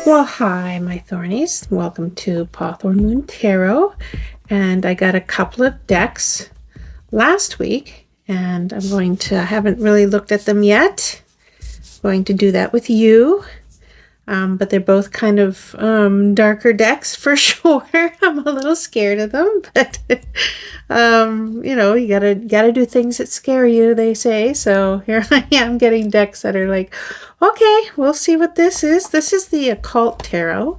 Well, hi, my Thornies. Welcome to Pawthorn Moon Tarot. And I got a couple of decks last week, and I haven't really looked at them yet. I'm going to do that with you. But they're both kind of darker decks for sure. I'm a little scared of them, but you gotta do things that scare you, they say. So here I am getting decks that are like, okay, we'll see what this is. This is the Occult Tarot.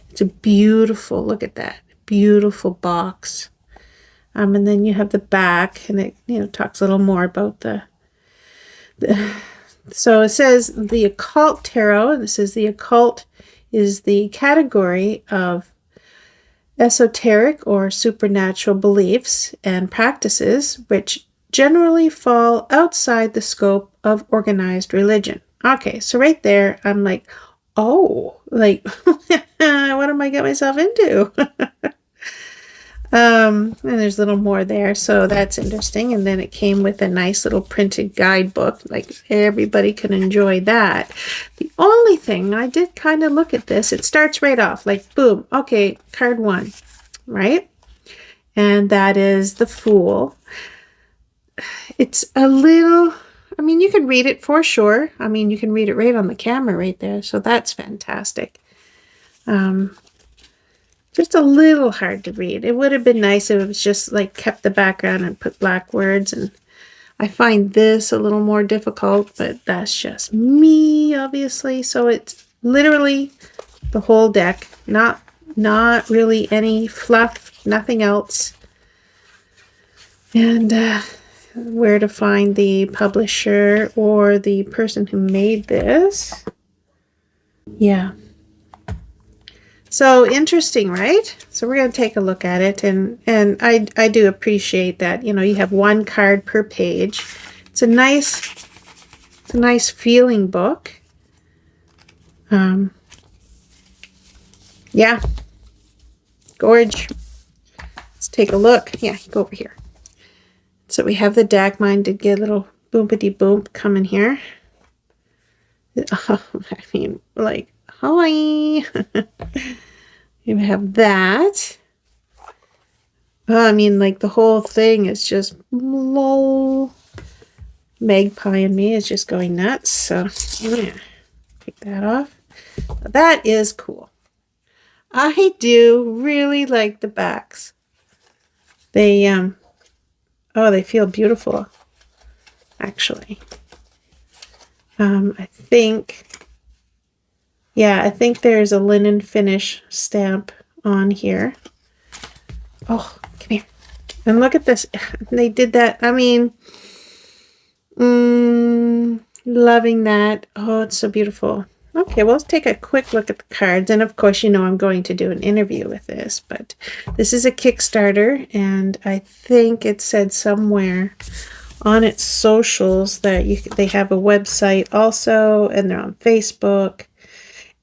It's a beautiful, look at that, beautiful box. And then you have the back, and it talks a little more about the so it says the Occult Tarot, and it says the occult is the category of esoteric or supernatural beliefs and practices which generally fall outside the scope of organized religion. Okay, so right there, I'm like, oh, like, what am I getting myself into? And there's a little more there, so that's interesting. And then it came with a nice little printed guidebook, like everybody can enjoy that. The only thing, I did kind of look at this, it starts right off, like, boom, okay, card one, right? And that is the Fool. It's a little, you can read it for sure. You can read it right on the camera right there, so that's fantastic. Just a little hard to read. It would have been nice if it was just like kept the background and put black words, and I find this a little more difficult, but that's just me, obviously. So it's literally the whole deck, not really any fluff, nothing else. And where to find the publisher or the person who made this. Yeah. So interesting, right? So we're going to take a look at it, and I do appreciate that, you have one card per page. It's a nice feeling book. Yeah. Gorge. Let's take a look. Yeah, go over here. So we have the deck. Mine did get a little boompity boom coming here. Like, hi. You have that. Like the whole thing is just lol. Magpie and me is just going nuts. So I'm gonna take that off. That is cool. I do really like the backs. They they feel beautiful, actually. I think there's a linen finish stamp on here. Oh, come here. And look at this. They did that. Loving that. Oh, it's so beautiful. Okay, well, let's take a quick look at the cards. And of course, I'm going to do an interview with this, but this is a Kickstarter, and I think it said somewhere on its socials that they have a website also, and they're on Facebook,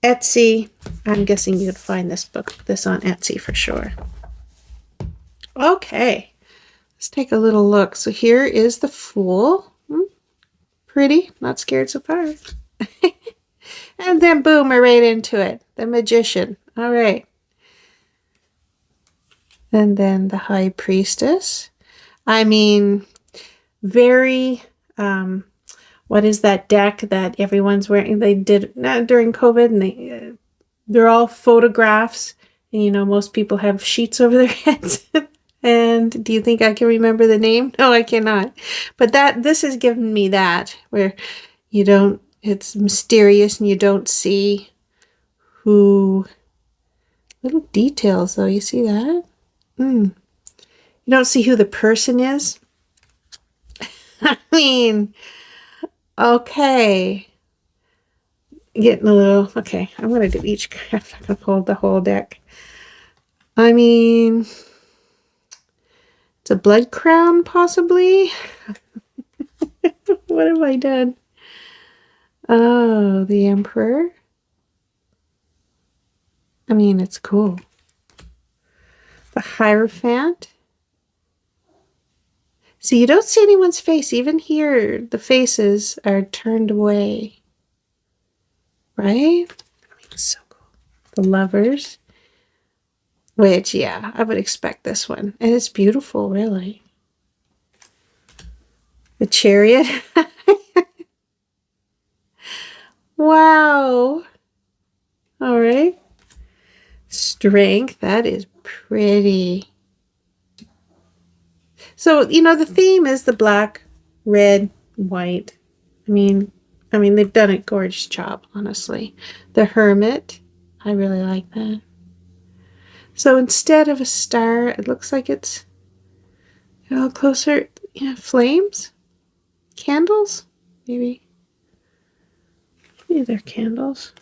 Etsy. I'm guessing you could find this on Etsy for sure. Okay, let's take a little look. So here is the Fool. Pretty, not scared so far. And then boom, we're right into it. The Magician. All right. And then the High Priestess. Very, what is that deck that everyone's wearing? They did during COVID, and they're all photographs. And most people have sheets over their heads. And do you think I can remember the name? No, I cannot. But this has given me that, where it's mysterious and you don't see who. Little details, though. You see that? You don't see who the person is. Okay. Getting a little. Okay, I'm going to do each card. I'm not going to hold the whole deck. It's a blood crown, possibly. What have I done? Oh, the Emperor. It's cool. The Hierophant. See, you don't see anyone's face. Even here, the faces are turned away. Right? So cool. The Lovers. Which, yeah, I would expect this one. And it's beautiful, really. The Chariot. Wow. All right. Strength. That is pretty. So, the theme is the black, red, white. I mean, they've done a gorgeous job, honestly. The Hermit. I really like that. So instead of a star, it looks like it's closer. Yeah, flames? Candles? Maybe they're candles.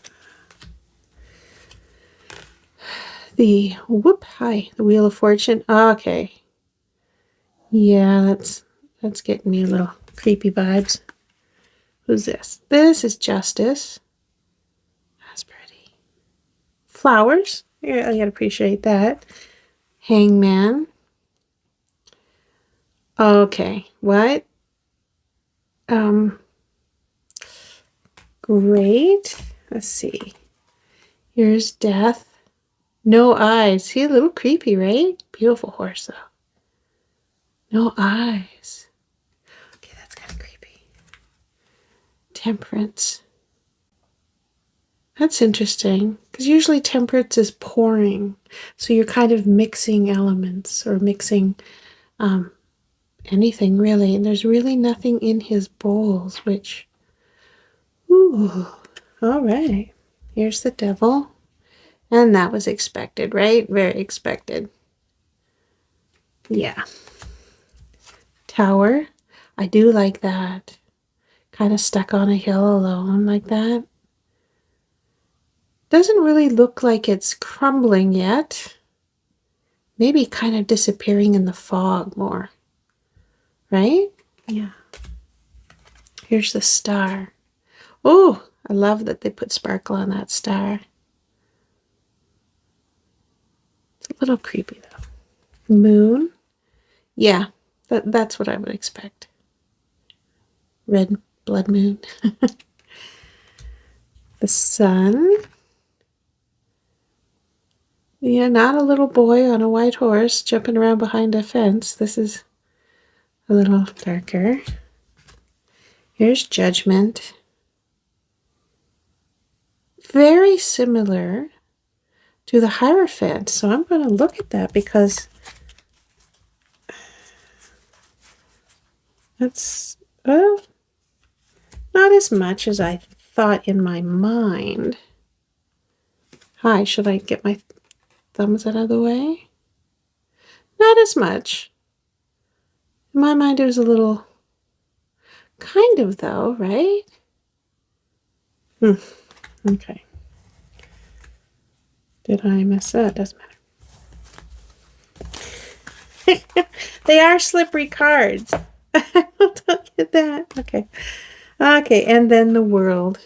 The Wheel of Fortune. Okay. Yeah, that's getting me a little creepy vibes. Who's this? This is Justice. That's pretty. Flowers. Yeah, I gotta appreciate that. Hangman. Okay. What? Great. Let's see. Here's Death. No eyes. He's a little creepy, right? Beautiful horse, though. No eyes. Okay, that's kind of creepy. Temperance. That's interesting, because usually temperance is pouring. So you're kind of mixing elements or mixing anything, really. And there's really nothing in his bowls, which... Ooh. All right. Here's the Devil. And that was expected, right? Very expected. Yeah. Tower. I do like that. Kind of stuck on a hill alone like that. Doesn't really look like it's crumbling yet. Maybe kind of disappearing in the fog more. Right? Yeah. Here's the Star. Oh, I love that they put sparkle on that star. It's a little creepy though. Moon. Yeah, that's what I would expect. Red blood moon. The Sun. Yeah, not a little boy on a white horse jumping around behind a fence. This is a little darker. Here's Judgment. Very similar to the Hierophant. So I'm going to look at that because that's, well, not as much as I thought in my mind. Hi, should I get my thumbs out of the way? Not as much. In my mind, it was a little, kind of though, right? Okay. Did I mess up? Doesn't matter. They are slippery cards. Don't get that. Okay. Okay, and then the World,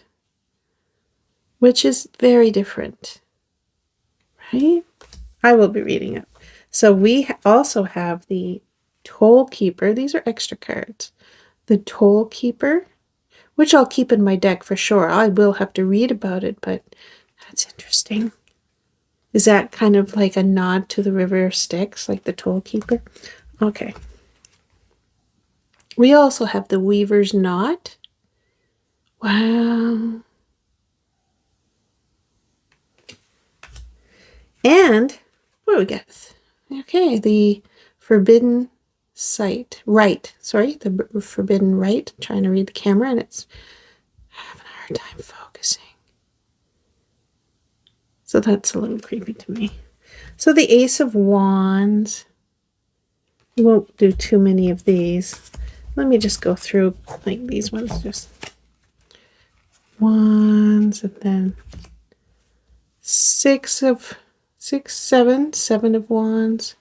which is very different, right? I will be reading it. So we also have the Toll Keeper. These are extra cards. The Toll Keeper, which I'll keep in my deck for sure. I will have to read about it, but that's interesting. Is that kind of like a nod to the River of Styx, like the Toll Keeper? Okay. We also have the Weaver's Knot. Wow. And what do we got? Okay, the Forbidden Sight. Right. Sorry, the Forbidden Right. I'm trying to read the camera and it's having a hard time focusing. So that's a little creepy to me. So the Ace of Wands. We won't do too many of these. Let me just go through like these ones. Just Wands and then seven of Wands,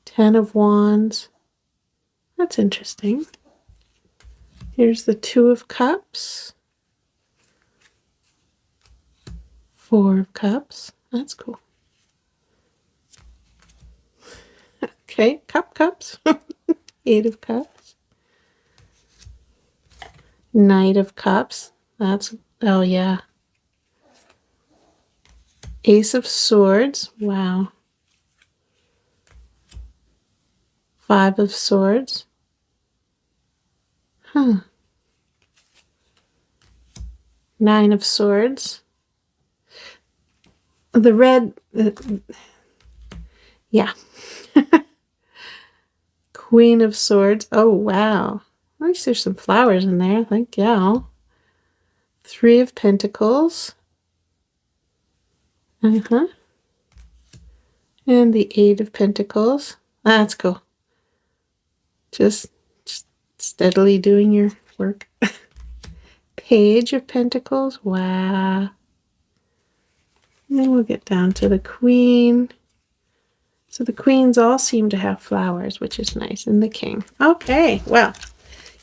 10 of Wands. That's interesting. Here's the Two of Cups, 4 of Cups. That's cool. Okay, cups. 8 of Cups. Knight of Cups. That's, oh yeah. Ace of Swords. Wow. 5 of Swords. Huh. 9 of Swords. The red, yeah. Queen of Swords. Oh, wow. At least there's some flowers in there. Thank you. 3 of Pentacles. And the 8 of Pentacles. That's cool. Just steadily doing your work. Page of Pentacles. Wow. And then we'll get down to the Queen. So the Queens all seem to have flowers, which is nice. And the King. Okay, well,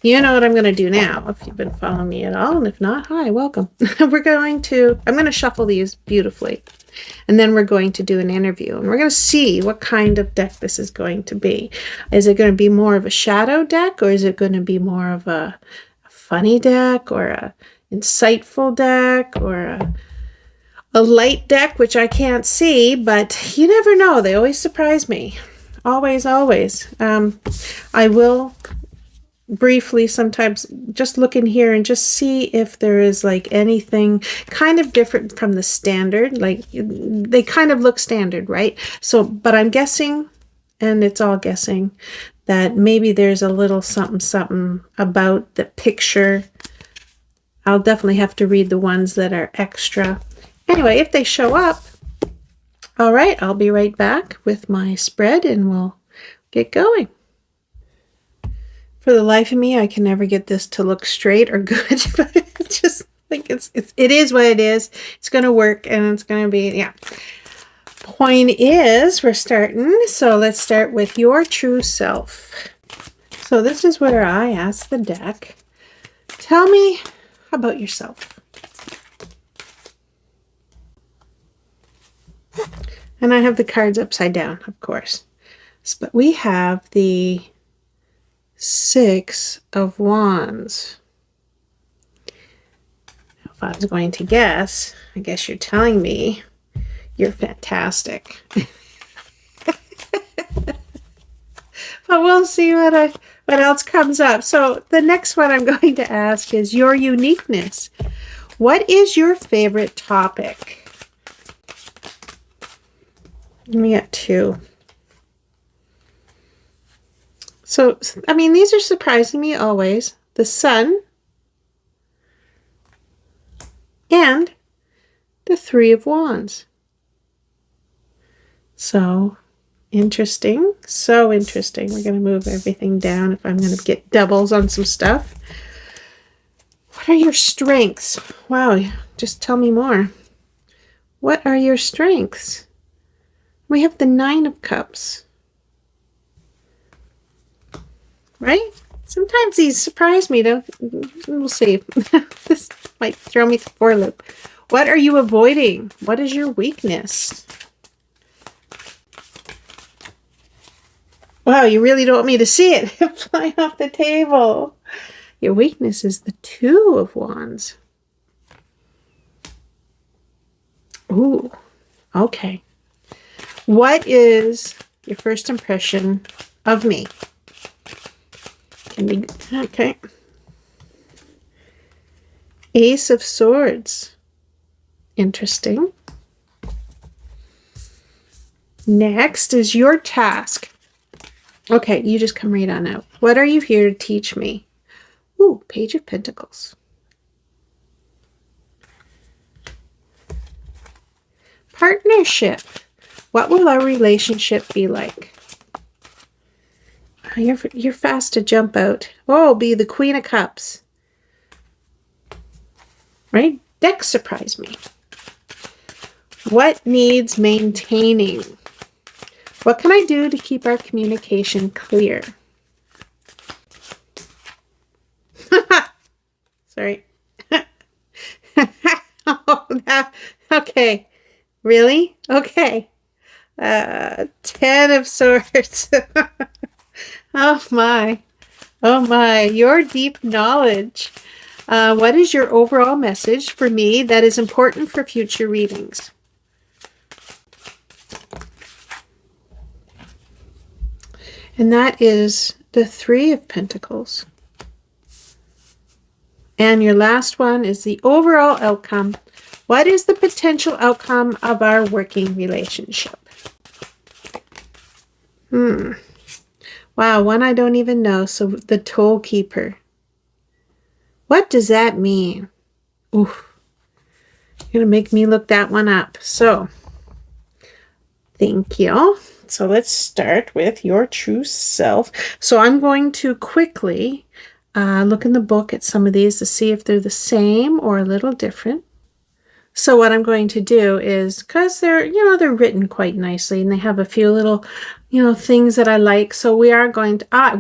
you know what I'm going to do now, if you've been following me at all. And if not, hi, welcome. I'm going to shuffle these beautifully. And then we're going to do an interview. And we're going to see what kind of deck this is going to be. Is it going to be more of a shadow deck? Or is it going to be more of a funny deck? Or a insightful deck? Or a light deck, which I can't see, but you never know. They always surprise me. Always, always. I will briefly sometimes just look in here and just see if there is like anything kind of different from the standard. Like they kind of look standard, right? So, but I'm guessing, and it's all guessing, that maybe there's a little something about the picture. I'll definitely have to read the ones that are extra. Anyway, if they show up, all right, I'll be right back with my spread and we'll get going. For the life of me, I can never get this to look straight or good, but I just think it is what it is. It's going to work and it's going to be, yeah. Point is, we're starting. So let's start with your true self. So this is where I ask the deck, tell me about yourself. And I have the cards upside down, of course. But we have the 6 of Wands. If I was going to guess, I guess you're telling me you're fantastic. But we'll see what else comes up. So the next one I'm going to ask is your uniqueness. What is your favorite topic? We got 2. So, I mean, these are surprising me always. The Sun and the 3 of Wands. So interesting. So interesting. We're going to move everything down if I'm going to get doubles on some stuff. What are your strengths? Wow, just tell me more. What are your strengths? We have the 9 of Cups. Right? Sometimes these surprise me, though. We'll see. This might throw me for a loop. What are you avoiding? What is your weakness? Wow, you really don't want me to see it flying off the table. Your weakness is the 2 of Wands. Ooh, okay. What is your first impression of me? Okay. Ace of Swords. Interesting. Next is your task. Okay, you just come right on out. What are you here to teach me? Ooh, Page of Pentacles. Partnership. What will our relationship be like? You're fast to jump out. Oh, be the Queen of Cups. Right? Deck surprised me. What needs maintaining? What can I do to keep our communication clear? Sorry. Okay. Really? Okay. 10 of Swords. Oh my. Oh my. Your deep knowledge. What is your overall message for me that is important for future readings? And that is the Three of Pentacles. And your last one is the overall outcome. What is the potential outcome of our working relationship? Wow, one I don't even know. So the Toll Keeper. What does that mean? Oof. You're going to make me look that one up. So, thank you. So let's start with your true self. So I'm going to quickly look in the book at some of these to see if they're the same or a little different. So what I'm going to do is, because they're written quite nicely and they have a few little, things that I like. So we are going to, I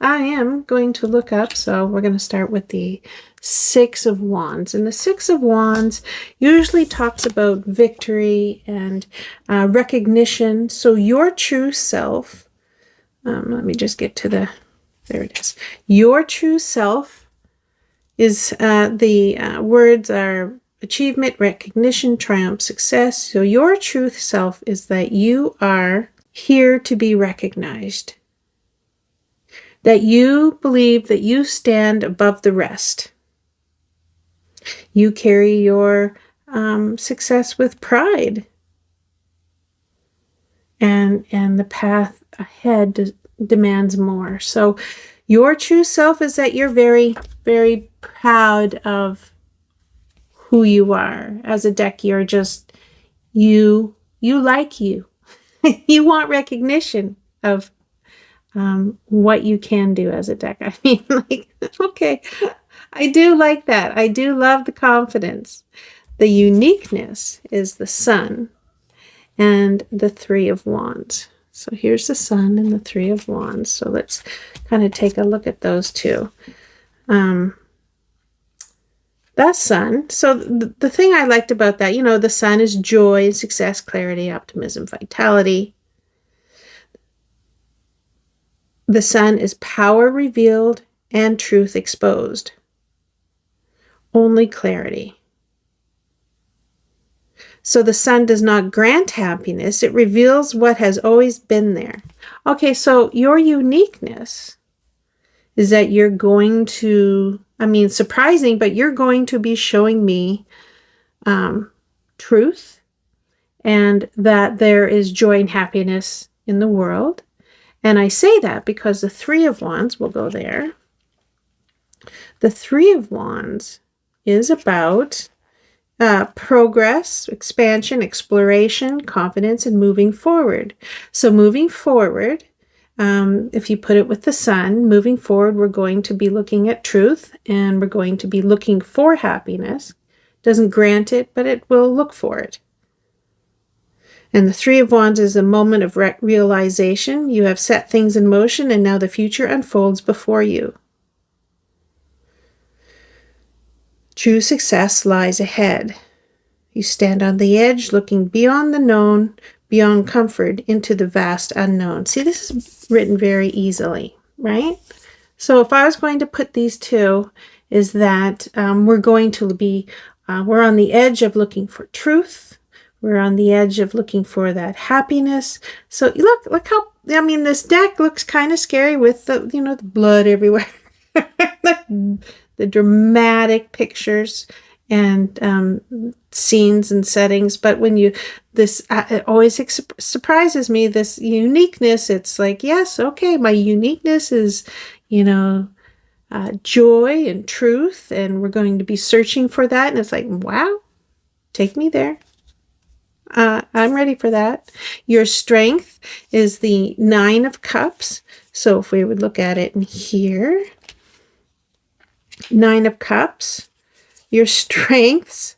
am going to look up. So we're going to start with the Six of Wands. And the Six of Wands usually talks about victory and recognition. So your true self, let me just get to there it is. Your true self is, the words are achievement, recognition, triumph, success. So your truth self is that you are here to be recognized. That you believe that you stand above the rest. You carry your success with pride. And the path ahead demands more. So your true self is that you're very, very proud of who you are. As a deck, you're just you like you. You want recognition of what you can do as a deck. I mean, okay, I do like that. I do love the confidence. The uniqueness is the Sun and the Three of Wands. So here's the Sun and the Three of Wands. So let's kind of take a look at those two. That Sun, so the thing I liked about that, the Sun is joy, success, clarity, optimism, vitality. The Sun is power revealed and truth exposed. Only clarity. So the Sun does not grant happiness. It reveals what has always been there. Okay, so your uniqueness is that you're going to, surprising, but you're going to be showing me truth and that there is joy and happiness in the world. And I say that because the Three of Wands, will go there. The Three of Wands is about progress, expansion, exploration, confidence, and moving forward. So moving forward, if you put it with the Sun, moving forward, we're going to be looking at truth and we're going to be looking for happiness. Doesn't grant it, but it will look for it. And the Three of Wands is a moment of realization. You have set things in motion and now the future unfolds before you. True success lies ahead. You stand on the edge, looking beyond the known, beyond comfort, into the vast unknown. See, this is written very easily, right? So if I was going to put these two, is that we're going to be, we're on the edge of looking for truth. We're on the edge of looking for that happiness. So look how, this deck looks kind of scary with the, the blood everywhere. The dramatic pictures and scenes and settings. But when it always surprises me, this uniqueness. It's like, yes, okay, my uniqueness is, joy and truth, and we're going to be searching for that. And it's like, wow, take me there. I'm ready for that. Your strength is the Nine of Cups. So if we would look at it in here, Nine of Cups, your strengths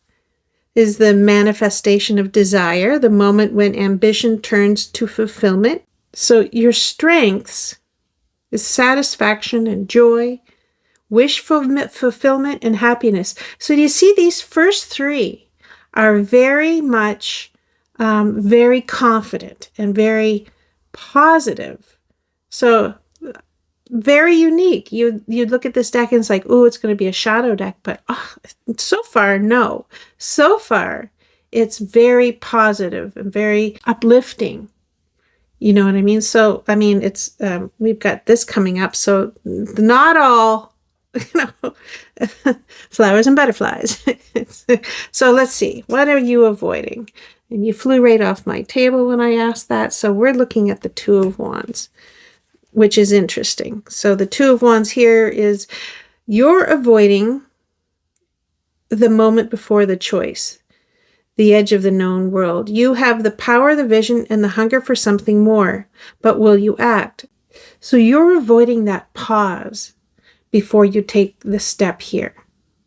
is the manifestation of desire, the moment when ambition turns to fulfillment. So your strengths is satisfaction and joy, wish fulfillment, and happiness. So do you see these first three are very much very confident and very positive. So very unique. You'd look at this deck and it's like, oh, it's going to be a shadow deck. But so far, no. So far, it's very positive and very uplifting. You know what I mean? So, I mean, it's, we've got this coming up. So not all, you know, flowers and butterflies. So let's see. What are you avoiding? And you flew right off my table when I asked that. So we're looking at the Two of Wands, which is interesting. So the Two of Wands here is you're avoiding the moment before the choice, the edge of the known world. You have the power, the vision, and the hunger for something more, but will you act? So you're avoiding that pause before you take the step here,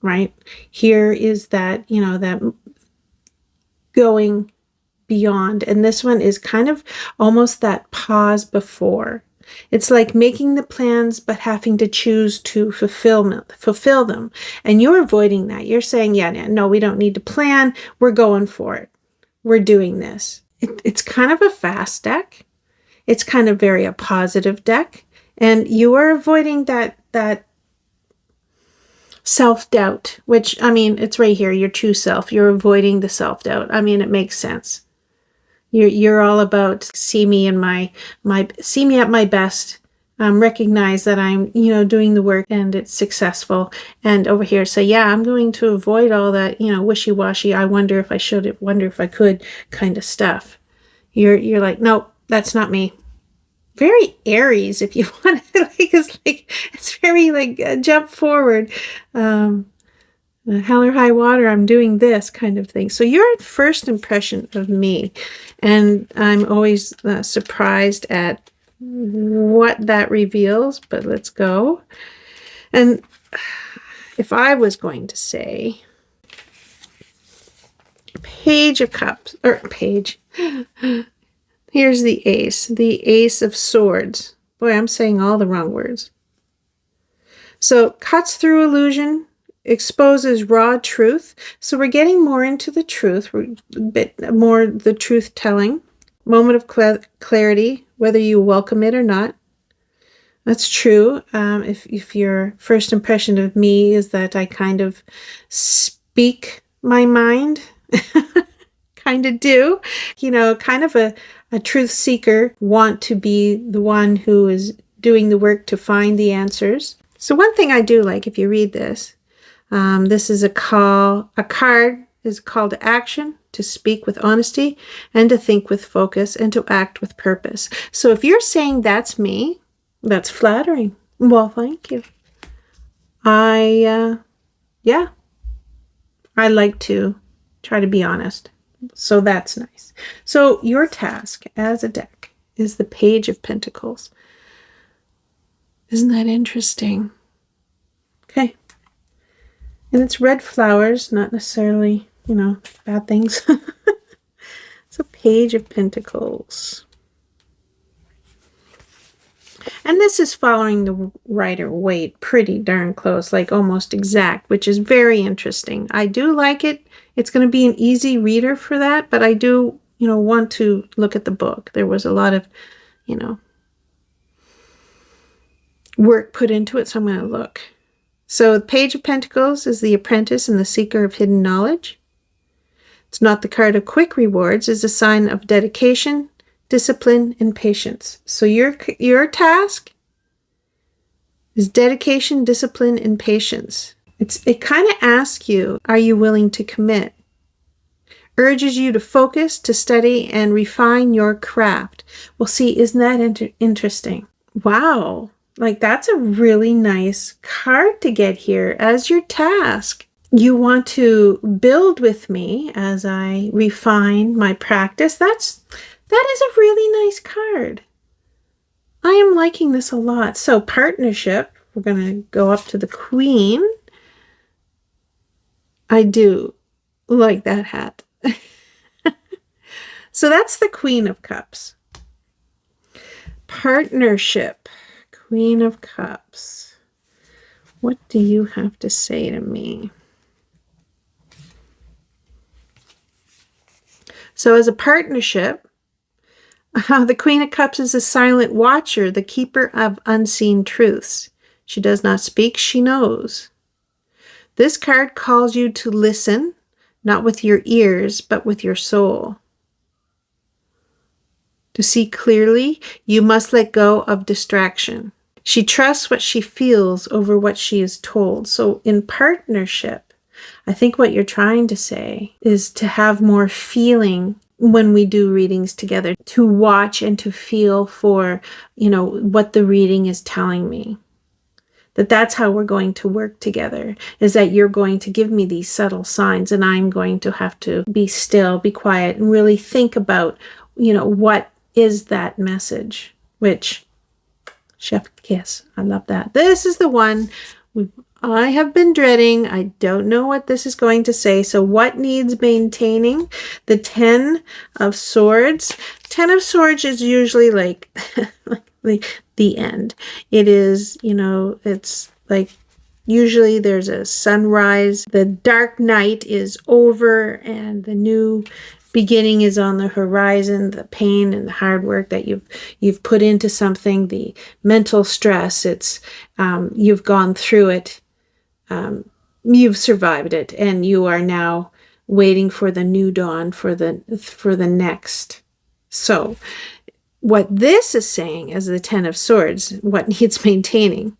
right? Here is that, you know, that going beyond. And this one is kind of almost that pause before. It's like making the plans, but having to choose to fulfill them. And you're avoiding that. You're saying, yeah, no, we don't need to plan. We're going for it. We're doing this. It's kind of a fast deck. It's kind of very a positive deck. And you are avoiding that self-doubt, which, I mean, it's right here, your true self. You're avoiding the self-doubt. I mean, it makes sense. You're all about see me in see me at my best. Recognize that I'm, you know, doing the work and it's successful. And over here, so yeah, I'm going to avoid all that, you know, wishy-washy. I wonder if I should, wonder if I could kind of stuff. You're like, nope, that's not me. Very Aries, if you want to, it's very like jump forward. Hell or high water, I'm doing this kind of thing. So your first impression of me, and I'm always surprised at what that reveals, but let's go. And if I was going to say Page of Cups, or Page, here's the Ace of Swords. Boy, I'm saying all the wrong words. So cuts through illusion, exposes raw truth. So we're getting more into the truth, a bit more the truth telling. Moment of clarity, whether you welcome it or not. That's true. If your first impression of me is that I kind of speak my mind, kind of do, you know, kind of a truth seeker, want to be the one who is doing the work to find the answers. So one thing I do like, if you read this, this is a card is a call to action, to speak with honesty, and to think with focus, and to act with purpose. So if you're saying that's me, that's flattering. Well, thank you. I like to try to be honest. So that's nice. So your task as a deck is the Page of Pentacles. Isn't that interesting? Okay. And it's red flowers, not necessarily, you know, bad things. It's a Page of Pentacles. And this is following the Rider-Waite pretty darn close, like almost exact, which is very interesting. I do like it. It's going to be an easy reader for that, but I do, you know, want to look at the book. There was a lot of, you know, work put into it, so I'm going to look. So the Page of Pentacles is the apprentice and the seeker of hidden knowledge. It's not the card of quick rewards. It's a sign of dedication, discipline, and patience. So your task is dedication, discipline, and patience. It kind of asks you, are you willing to commit? Urges you to focus, to study, and refine your craft. Well, see, isn't that interesting? Wow. Like, that's a really nice card to get here as your task. You want to build with me as I refine my practice. That is a really nice card. I am liking this a lot. So partnership, we're going to go up to the Queen. I do like that hat. So that's the Queen of Cups. Partnership, Queen of Cups. What do you have to say to me? So as a partnership, the Queen of Cups is a silent watcher, the keeper of unseen truths. She does not speak, she knows. This card calls you to listen, not with your ears, but with your soul. To see clearly, you must let go of distraction. She trusts what she feels over what she is told. So in partnership, I think what you're trying to say is to have more feeling when we do readings together, to watch and to feel for, what the reading is telling me. That's how we're going to work together, is that you're going to give me these subtle signs and I'm going to have to be still, be quiet, and really think about, what is that message, which, chef kiss, I love that. This is the one I have been dreading. I don't know what this is going to say. So what needs maintaining? The 10 of Swords. 10 of Swords is usually like, the end. It is, it's like usually there's a sunrise. The dark night is over and the new beginning is on the horizon. The pain and the hard work that you've put into something, the mental stress, it's you've gone through it. You've survived it, and you are now waiting for the new dawn, for the next. So what this is saying as the 10 of Swords, what needs maintaining?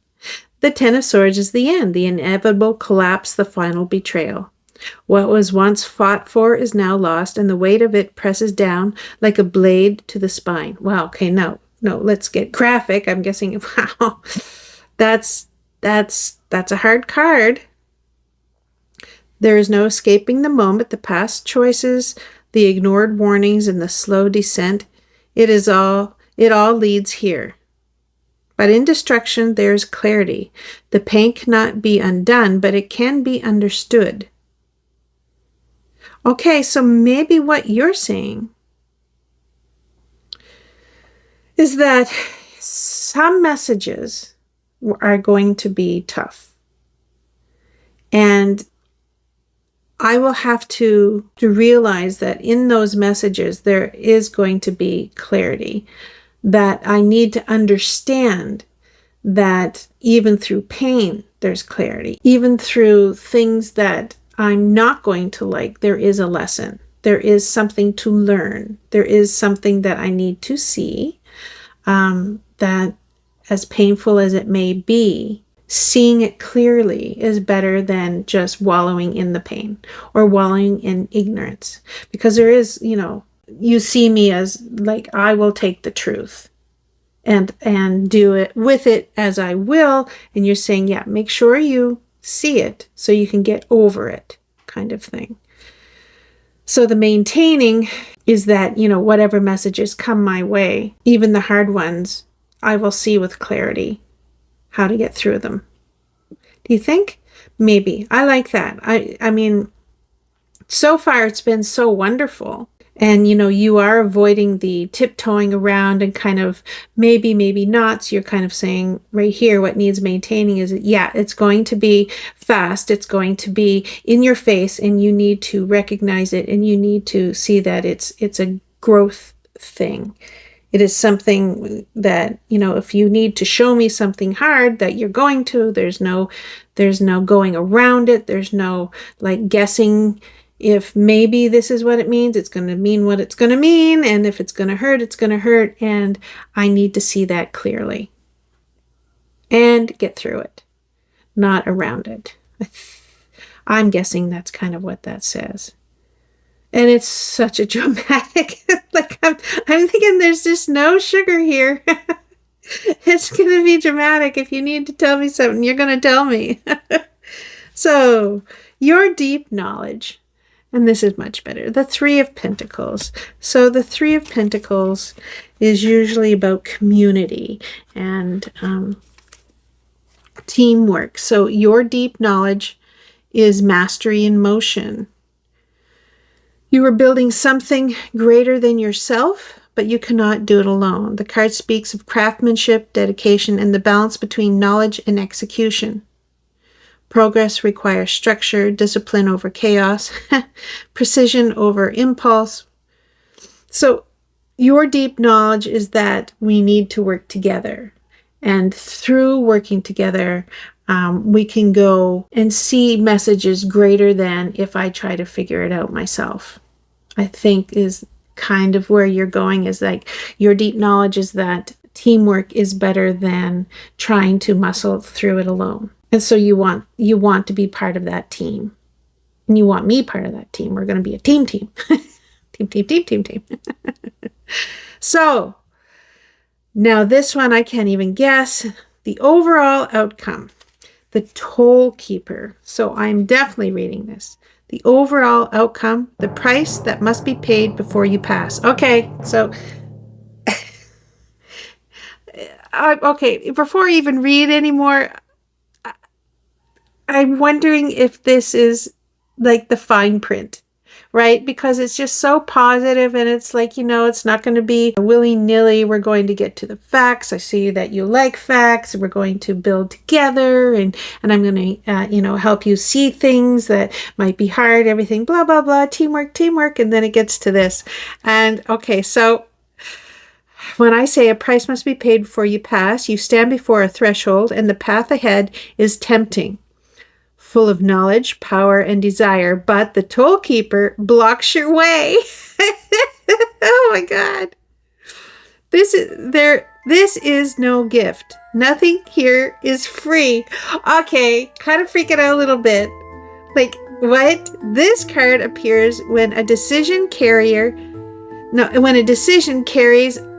The 10 of Swords is the end, the inevitable collapse, the final betrayal. What was once fought for is now lost, and the weight of it presses down like a blade to the spine. Wow, okay, no, let's get graphic. I'm guessing, wow, that's a hard card. There is no escaping the moment, the past choices, the ignored warnings, and the slow descent. It all leads here. But in destruction, there is clarity. The pain cannot be undone, but it can be understood. Okay, so maybe what you're saying is that some messages are going to be tough. And I will have to realize that in those messages, there is going to be clarity, that I need to understand that even through pain, there's clarity. Even through things that I'm not going to like, there is a lesson. There is something to learn. There is something that I need to see, that as painful as it may be, seeing it clearly is better than just wallowing in the pain or wallowing in ignorance. Because there is, you see me as like, I will take the truth and do it with it as I will. And you're saying, yeah, make sure you see it so you can get over it, kind of thing. So the maintaining is that, whatever messages come my way, even the hard ones, I will see with clarity how to get through them. Do you think? Maybe. I like that. I mean, so far it's been so wonderful. And, you are avoiding the tiptoeing around and kind of maybe not. So you're kind of saying right here, what needs maintaining is, yeah, it's going to be fast. It's going to be in your face, and you need to recognize it, and you need to see that it's a growth thing. It is something that, if you need to show me something hard that you're going to, there's no going around it. There's no like guessing. If maybe this is what it means, it's going to mean what it's going to mean. And if it's going to hurt, it's going to hurt. And I need to see that clearly and get through it, not around it. I'm guessing that's kind of what that says. And it's such a dramatic, like I'm thinking there's just no sugar here. It's going to be dramatic. If you need to tell me something, you're going to tell me. So your deep knowledge. And this is much better. The 3 of Pentacles. So the 3 of Pentacles is usually about community and teamwork. So your deep knowledge is mastery in motion. You are building something greater than yourself, but you cannot do it alone. The card speaks of craftsmanship, dedication, and the balance between knowledge and execution. Progress requires structure, discipline over chaos, precision over impulse. So your deep knowledge is that we need to work together. And through working together, we can go and see messages greater than if I try to figure it out myself. I think is kind of where you're going, is like your deep knowledge is that teamwork is better than trying to muscle through it alone. And so you want to be part of that team. And you want me part of that team. We're going to be a team. team, team. So now this one I can't even guess. The overall outcome. The Toll Keeper. So I'm definitely reading this. The overall outcome, the price that must be paid before you pass. Okay, so okay, before I even read anymore, I'm wondering if this is like the fine print, right? Because it's just so positive, and it's like, it's not going to be willy-nilly. We're going to get to the facts. I see that you like facts. We're going to build together, and I'm going to, help you see things that might be hard, everything, blah, blah, blah, teamwork. And then it gets to this. And okay, so when I say a price must be paid before you pass, you stand before a threshold, and the path ahead is tempting, full of knowledge, power, and desire, but the toll keeper blocks your way. Oh my God. This is no gift. Nothing here is free. Okay, kind of freaking out a little bit. Like, what? This card appears when a decision carries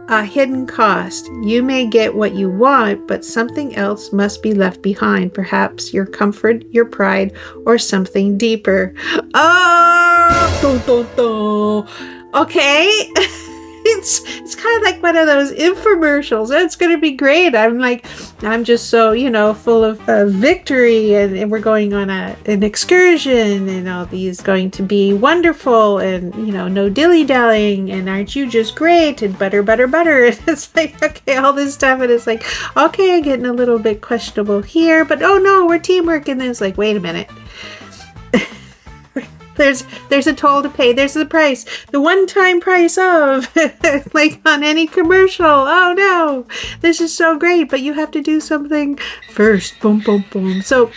a hidden cost. You may get what you want, but something else must be left behind. Perhaps your comfort, your pride, or something deeper. Oh, okay. It's kind of like one of those infomercials. It's going to be great. I'm just so, full of victory, and we're going on an excursion, and all these going to be wonderful, and, no dilly-dallying, and aren't you just great, and butter. And it's like, okay, all this stuff, and it's like, okay, I'm getting a little bit questionable here, but oh no, we're teamwork. And then it's like, wait a minute. There's a toll to pay. There's the price. The one-time price of, like on any commercial. Oh no, this is so great, but you have to do something first. Boom, boom, boom. So,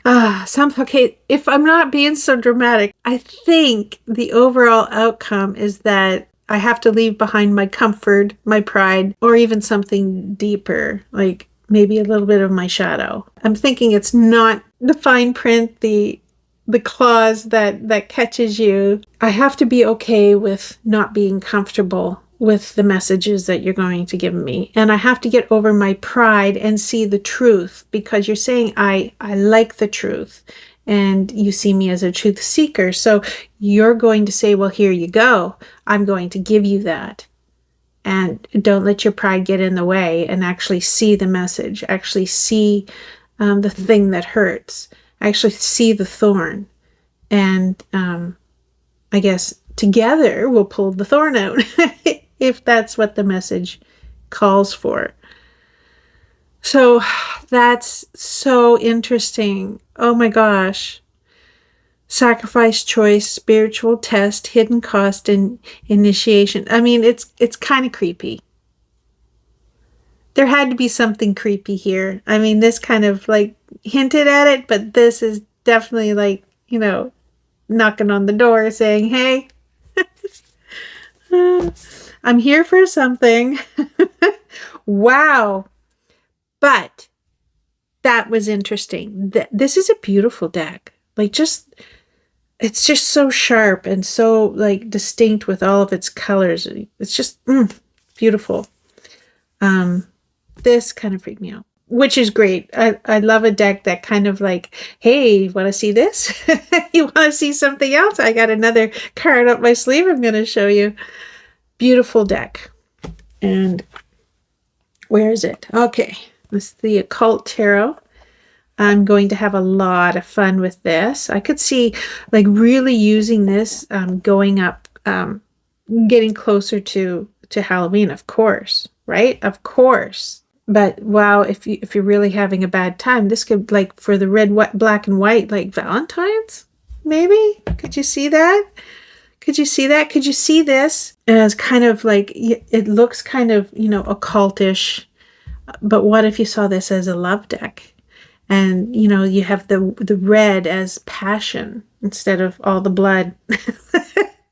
okay, if I'm not being so dramatic, I think the overall outcome is that I have to leave behind my comfort, my pride, or even something deeper, like maybe a little bit of my shadow. I'm thinking it's not the fine print, the clause that catches you. I have to be okay with not being comfortable with the messages that you're going to give me. And I have to get over my pride and see the truth, because you're saying I like the truth, and you see me as a truth seeker. So you're going to say, well, here you go. I'm going to give you that. And don't let your pride get in the way, and actually see the message, actually see the thing that hurts. Actually see the thorn, and I guess together we'll pull the thorn out if that's what the message calls for. So that's so interesting. Oh my gosh. Sacrifice, choice, spiritual test, hidden cost, and initiation. I mean, it's kind of creepy. There had to be something creepy here. I mean, this kind of like hinted at it, but this is definitely like, knocking on the door saying, hey, I'm here for something. Wow. But that was interesting. This is a beautiful deck. Like, it's just so sharp and so like distinct with all of its colors. It's just beautiful. This kind of freaked me out, which is great. I love a deck that kind of like, hey, you want to see this? You want to see something else? I got another card up my sleeve I'm going to show you. Beautiful deck. And where is it? Okay, this is the Occult Tarot. I'm going to have a lot of fun with this. I could see like really using this going up, getting closer to Halloween, of course, right? Of course. But wow, if you're really having a bad time, this could, like, for the red, white, black, and white, like Valentine's, maybe? Could you see that? Could you see that? Could you see this as kind of like, it looks kind of, occultish, but what if you saw this as a love deck? And, you have the red as passion instead of all the blood.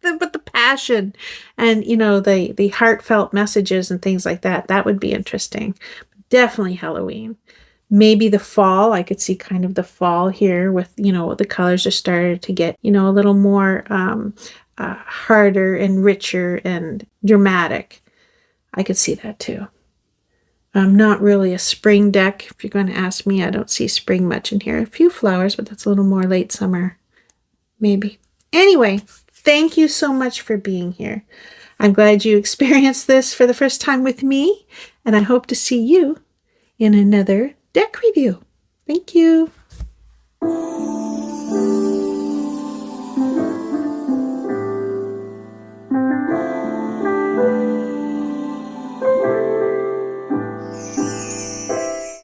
But the passion and, you know, the heartfelt messages and things like that. That would be interesting. Definitely Halloween. Maybe the fall. I could see kind of the fall here with, you know, the colors are started to get, you know, a little more harder and richer and dramatic. I could see that too. Not really a spring deck. If you're going to ask me, I don't see spring much in here. A few flowers, but that's a little more late summer, maybe. Anyway, thank you so much for being here. I'm glad you experienced this for the first time with me, and I hope to see you in another deck review. Thank you.